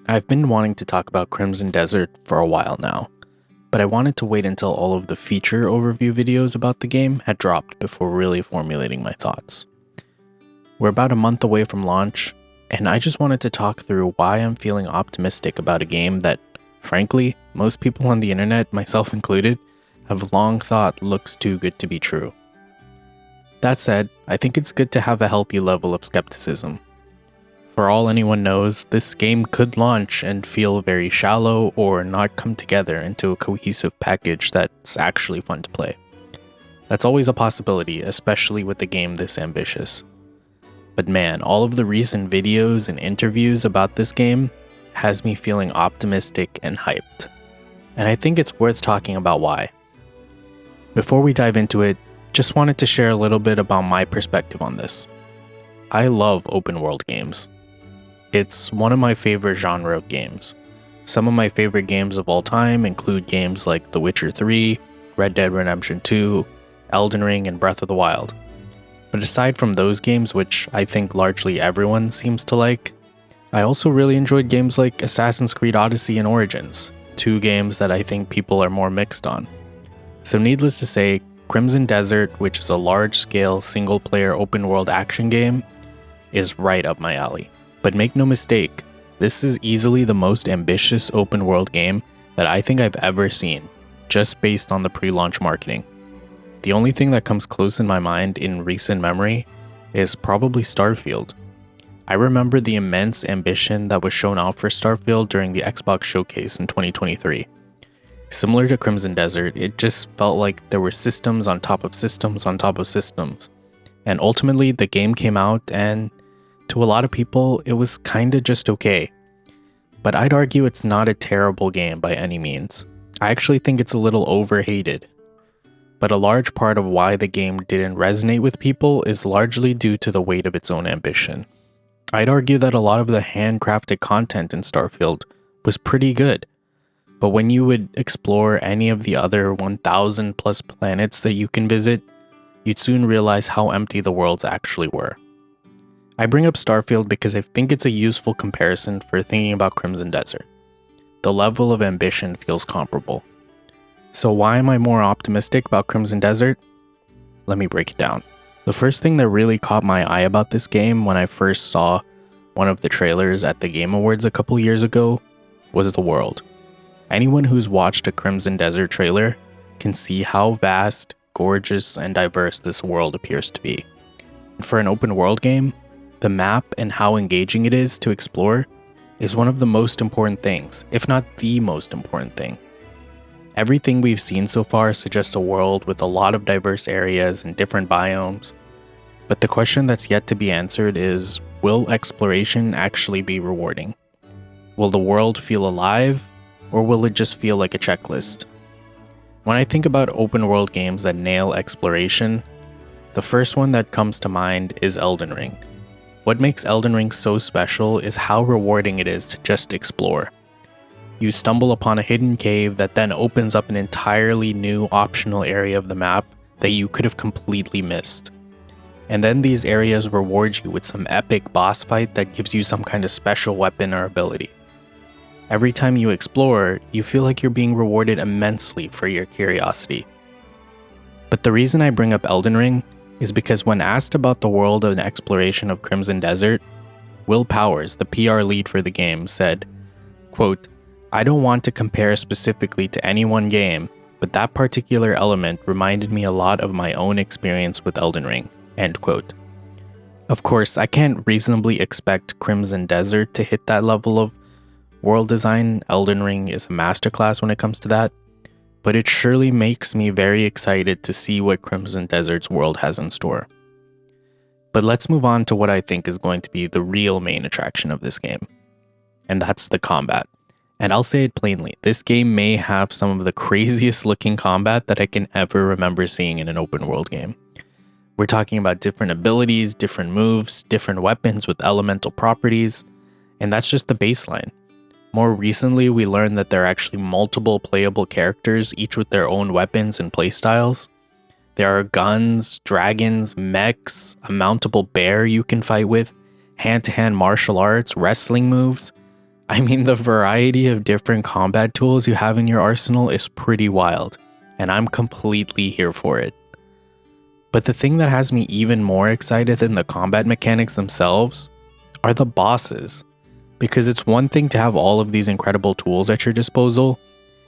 I've been wanting to talk about Crimson Desert for a while now, but I wanted to wait until all of the feature overview videos about the game had dropped before really formulating my thoughts. We're about a month away from launch, and I just wanted to talk through why I'm feeling optimistic about a game that, frankly, most people on the internet, myself included, have long thought looks too good to be true. That said, I think it's good to have a healthy level of skepticism. For all anyone knows, this game could launch and feel very shallow or not come together into a cohesive package that's actually fun to play. That's always a possibility, especially with a game this ambitious. But man, all of the recent videos and interviews about this game has me feeling optimistic and hyped. And I think it's worth talking about why. Before we dive into it, just wanted to share a little bit about my perspective on this. I love open world games. It's one of my favorite genre of games. Some of my favorite games of all time include games like The Witcher 3, Red Dead Redemption 2, Elden Ring, and Breath of the Wild. But aside from those games, which I think largely everyone seems to like, I also really enjoyed games like Assassin's Creed Odyssey and Origins, two games that I think people are more mixed on. So needless to say, Crimson Desert, which is a large-scale single-player open-world action game, is right up my alley. But make no mistake, this is easily the most ambitious open-world game that I think I've ever seen, just based on the pre-launch marketing. The only thing that comes close in my mind in recent memory is probably Starfield. I remember the immense ambition that was shown off for Starfield during the Xbox Showcase in 2023. Similar to Crimson Desert, it just felt like there were systems on top of systems on top of systems. And ultimately, the game came out and to a lot of people, it was kinda just okay. But I'd argue it's not a terrible game by any means. I actually think it's a little overhated. But a large part of why the game didn't resonate with people is largely due to the weight of its own ambition. I'd argue that a lot of the handcrafted content in Starfield was pretty good. But when you would explore any of the other 1,000 plus planets that you can visit, you'd soon realize how empty the worlds actually were. I bring up Starfield because I think it's a useful comparison for thinking about Crimson Desert. The level of ambition feels comparable. So why am I more optimistic about Crimson Desert? Let me break it down. The first thing that really caught my eye about this game when I first saw one of the trailers at the Game Awards a couple years ago was the world. Anyone who's watched a Crimson Desert trailer can see how vast, gorgeous, and diverse this world appears to be. For an open world game, the map and how engaging it is to explore is one of the most important things, if not the most important thing. Everything we've seen so far suggests a world with a lot of diverse areas and different biomes. But the question that's yet to be answered is, will exploration actually be rewarding? Will the world feel alive, or will it just feel like a checklist? When I think about open world games that nail exploration, the first one that comes to mind is Elden Ring. What makes Elden Ring so special is how rewarding it is to just explore. You stumble upon a hidden cave that then opens up an entirely new optional area of the map that you could have completely missed. And then these areas reward you with some epic boss fight that gives you some kind of special weapon or ability. Every time you explore, you feel like you're being rewarded immensely for your curiosity. But the reason I bring up Elden Ring is because when asked about the world and exploration of Crimson Desert, Will Powers, the PR lead for the game, said, quote, "I don't want to compare specifically to any one game, but that particular element reminded me a lot of my own experience with Elden Ring," end quote. Of course, I can't reasonably expect Crimson Desert to hit that level of world design. Elden Ring is a masterclass when it comes to that. But it surely makes me very excited to see what Crimson Desert's world has in store. But let's move on to what I think is going to be the real main attraction of this game. And that's the combat. And I'll say it plainly, this game may have some of the craziest looking combat that I can ever remember seeing in an open world game. We're talking about different abilities, different moves, different weapons with elemental properties, and that's just the baseline. More recently, we learned that there are actually multiple playable characters, each with their own weapons and playstyles. There are guns, dragons, mechs, a mountable bear you can fight with, hand-to-hand martial arts, wrestling moves. I mean, the variety of different combat tools you have in your arsenal is pretty wild, and I'm completely here for it. But the thing that has me even more excited than the combat mechanics themselves are the bosses. Because it's one thing to have all of these incredible tools at your disposal.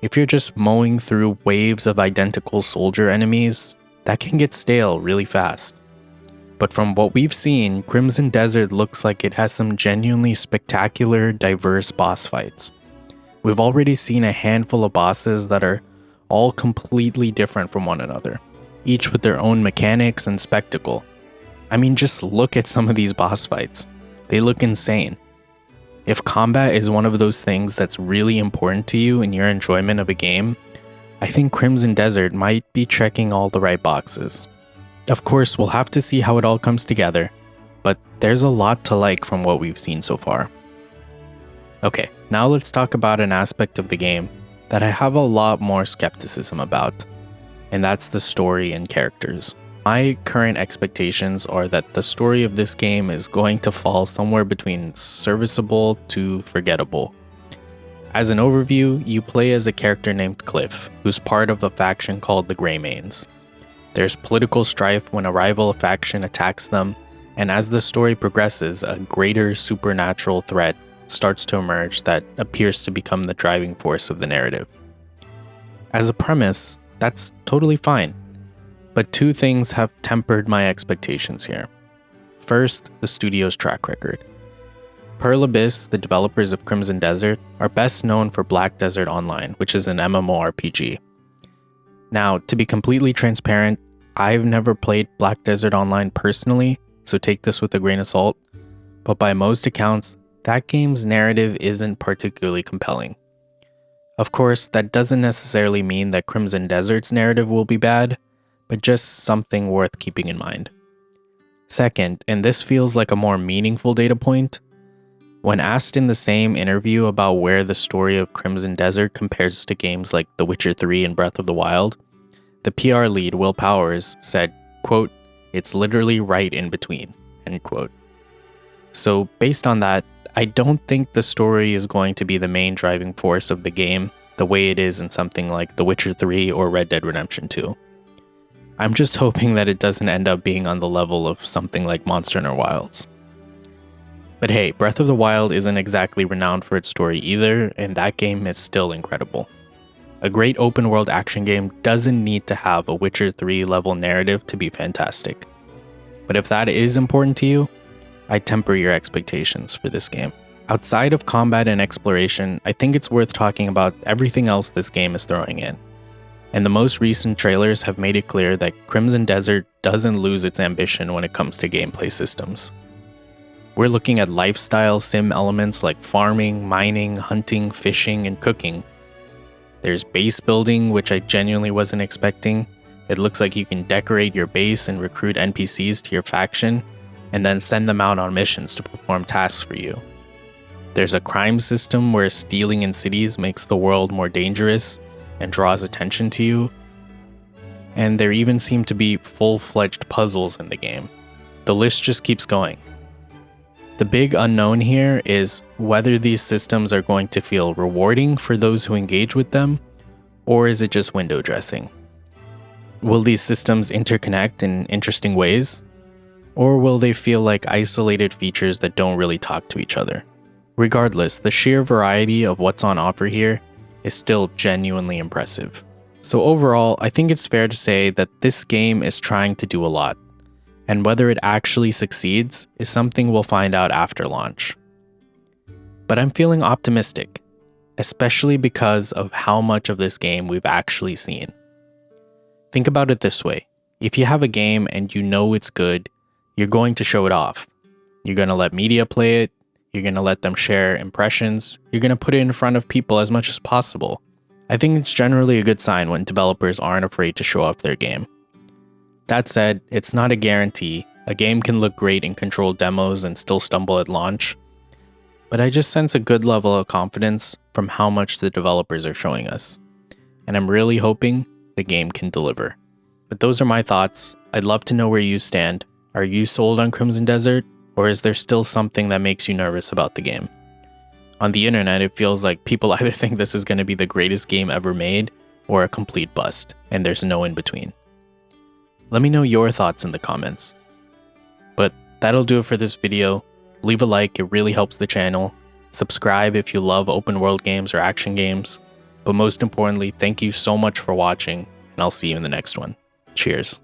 If you're just mowing through waves of identical soldier enemies, that can get stale really fast. But from what we've seen, Crimson Desert looks like it has some genuinely spectacular, diverse boss fights. We've already seen a handful of bosses that are all completely different from one another, each with their own mechanics and spectacle. I mean, just look at some of these boss fights. They look insane. If combat is one of those things that's really important to you in your enjoyment of a game, I think Crimson Desert might be checking all the right boxes. Of course, we'll have to see how it all comes together, but there's a lot to like from what we've seen so far. Okay, now let's talk about an aspect of the game that I have a lot more skepticism about, and that's the story and characters. My current expectations are that the story of this game is going to fall somewhere between serviceable to forgettable. As an overview, you play as a character named Cliff, who's part of a faction called the Greymanes. There's political strife when a rival faction attacks them, and as the story progresses, a greater supernatural threat starts to emerge that appears to become the driving force of the narrative. As a premise, that's totally fine. But two things have tempered my expectations here. First, the studio's track record. Pearl Abyss, the developers of Crimson Desert, are best known for Black Desert Online, which is an MMORPG. Now, to be completely transparent, I've never played Black Desert Online personally, so take this with a grain of salt, but by most accounts, that game's narrative isn't particularly compelling. Of course, that doesn't necessarily mean that Crimson Desert's narrative will be bad, but just something worth keeping in mind. Second, and this feels like a more meaningful data point, when asked in the same interview about where the story of Crimson Desert compares to games like The Witcher 3 and Breath of the Wild, the PR lead, Will Powers, said, quote, "It's literally right in between," end quote. So based on that, I don't think the story is going to be the main driving force of the game the way it is in something like The Witcher 3 or Red Dead Redemption 2. I'm just hoping that it doesn't end up being on the level of something like Monster Hunter Wilds. But hey, Breath of the Wild isn't exactly renowned for its story either, and that game is still incredible. A great open world action game doesn't need to have a Witcher 3 level narrative to be fantastic. But if that is important to you, I temper your expectations for this game. Outside of combat and exploration, I think it's worth talking about everything else this game is throwing in. And the most recent trailers have made it clear that Crimson Desert doesn't lose its ambition when it comes to gameplay systems. We're looking at lifestyle sim elements like farming, mining, hunting, fishing, and cooking. There's base building, which I genuinely wasn't expecting. It looks like you can decorate your base and recruit NPCs to your faction, and then send them out on missions to perform tasks for you. There's a crime system where stealing in cities makes the world more dangerous and draws attention to you. And there even seem to be full-fledged puzzles in the game. The list just keeps going. The big unknown here is whether these systems are going to feel rewarding for those who engage with them, or is it just window dressing? Will these systems interconnect in interesting ways? Or will they feel like isolated features that don't really talk to each other? Regardless, the sheer variety of what's on offer here is still genuinely impressive. So overall, I think it's fair to say that this game is trying to do a lot, and whether it actually succeeds is something we'll find out after launch. But I'm feeling optimistic, especially because of how much of this game we've actually seen. Think about it this way. If you have a game and you know it's good, you're going to show it off. You're going to let media play it, you're going to let them share impressions, you're going to put it in front of people as much as possible. I think it's generally a good sign when developers aren't afraid to show off their game. That said, it's not a guarantee. A game can look great in controlled demos and still stumble at launch, but I just sense a good level of confidence from how much the developers are showing us, and I'm really hoping the game can deliver. But those are my thoughts. I'd love to know where you stand. Are you sold on Crimson Desert, or is there still something that makes you nervous about the game? On the internet, it feels like people either think this is going to be the greatest game ever made or a complete bust, and there's no in between. Let me know your thoughts in the comments. But that'll do it for this video. Leave a like, it really helps the channel. Subscribe if you love open world games or action games. But most importantly, thank you so much for watching, and I'll see you in the next one. Cheers.